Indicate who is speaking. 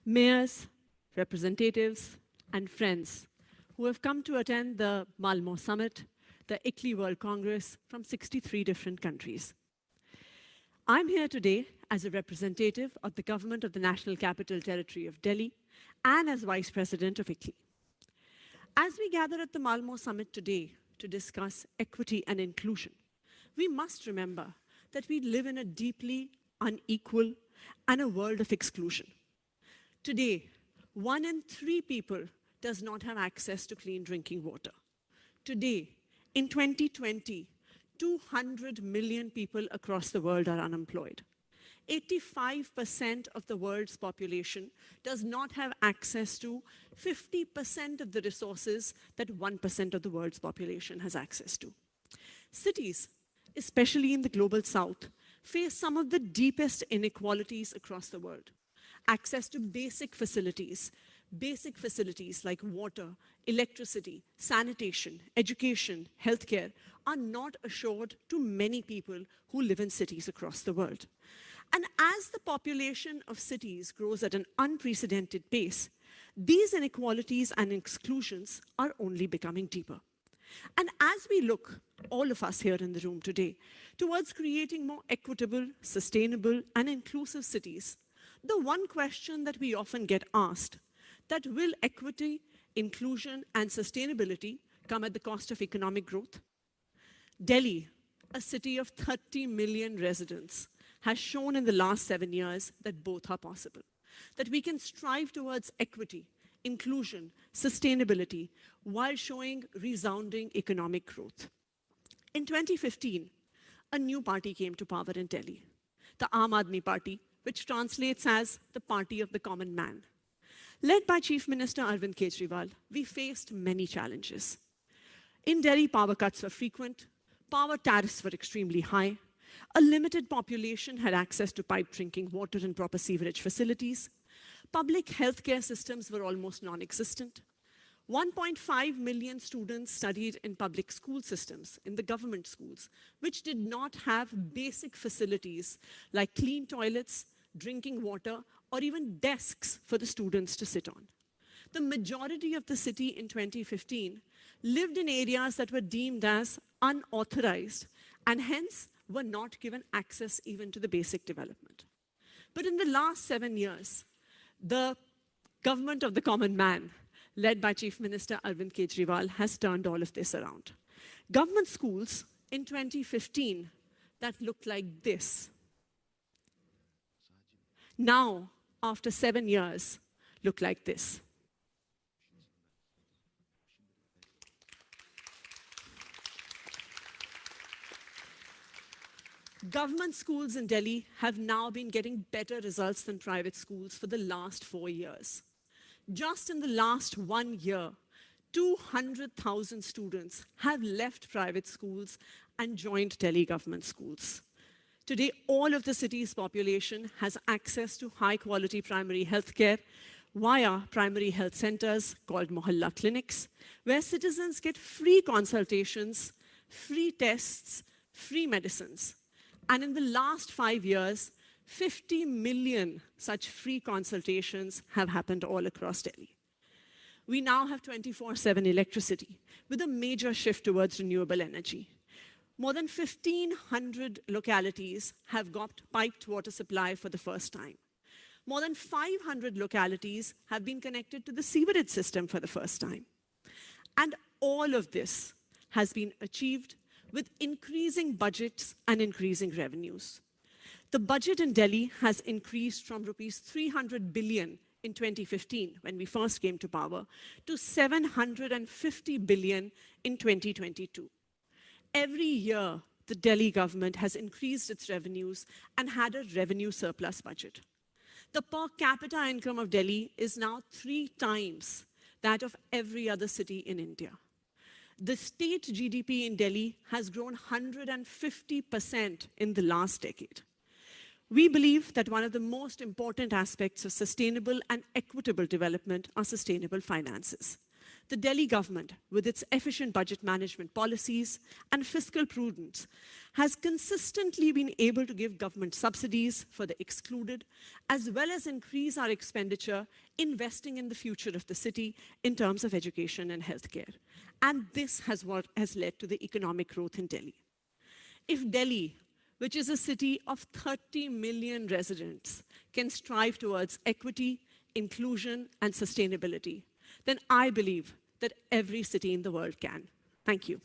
Speaker 1: mayors, representatives, and friends who have come to attend the Malmo Summit, the ICLEI World Congress from 63 different countries. I'm here today as a representative of the government of the National Capital Territory of Delhi and as Vice President of ICLEI. As we gather at the Malmo Summit today to discuss equity and inclusion, we must remember that we live in a deeply unequal and a world of exclusion. Today, 1 in 3 people does not have access to clean drinking water. Today, in 2020, 200 million people across the world are unemployed. 85% of the world's population does not have access to 50% of the resources that 1% of the world's population has access to. Cities, especially in the global south, face some of the deepest inequalities across the world. Access to basic facilities like water, electricity, sanitation, education, healthcare are not assured to many people who live in cities across the world. And as the population of cities grows at an unprecedented pace, these inequalities and exclusions are only becoming deeper. And as we look, all of us here in the room today, towards creating more equitable, sustainable, and inclusive cities, the one question that we often get asked, that will equity, inclusion, and sustainability come at the cost of economic growth? Delhi, a city of 30 million residents, has shown in the last 7 years that both are possible, that we can strive towards equity, inclusion, sustainability, while showing resounding economic growth. In 2015, a new party came to power in Delhi, the Aam Aadmi Party, which translates as the party of the common man. Led by Chief Minister Arvind Kejriwal, we faced many challenges. In Delhi, power cuts were frequent, power tariffs were extremely high, a limited population had access to piped drinking water and proper sewerage facilities, public healthcare systems were almost non-existent, 1.5 million students studied in public school systems, in the government schools, which did not have basic facilities like clean toilets, drinking water, or even desks for the students to sit on. The majority of the city in 2015 lived in areas that were deemed as unauthorized and hence were not given access even to the basic development. But in the last 7 years, the government of the common man, led by Chief Minister Arvind Kejriwal, has turned all of this around. Government schools in 2015 that looked like this, now, after 7 years, look like this. Government schools in Delhi have now been getting better results than private schools for the last 4 years. Just in the last 1 year, 200,000 students have left private schools and joined Delhi government schools. Today, all of the city's population has access to high-quality primary health care via primary health centers called Mohalla clinics, where citizens get free consultations, free tests, free medicines. And in the last 5 years, 50 million such free consultations have happened all across Delhi. We now have 24/7 electricity with a major shift towards renewable energy. More than 1,500 localities have got piped water supply for the first time. More than 500 localities have been connected to the sewerage system for the first time. And all of this has been achieved with increasing budgets and increasing revenues. The budget in Delhi has increased from rupees 300 billion in 2015, when we first came to power, to 750 billion in 2022. Every year, the Delhi government has increased its revenues and had a revenue surplus budget. The per capita income of Delhi is now 3 times that of every other city in India. The state GDP in Delhi has grown 150% in the last decade. We believe that one of the most important aspects of sustainable and equitable development are sustainable finances. The Delhi government, with its efficient budget management policies and fiscal prudence, has consistently been able to give government subsidies for the excluded, as well as increase our expenditure investing in the future of the city in terms of education and healthcare. And this has what has led to the economic growth in Delhi. If Delhi, which is a city of 30 million residents, can strive towards equity, inclusion, and sustainability, then I believe that every city in the world can. Thank you.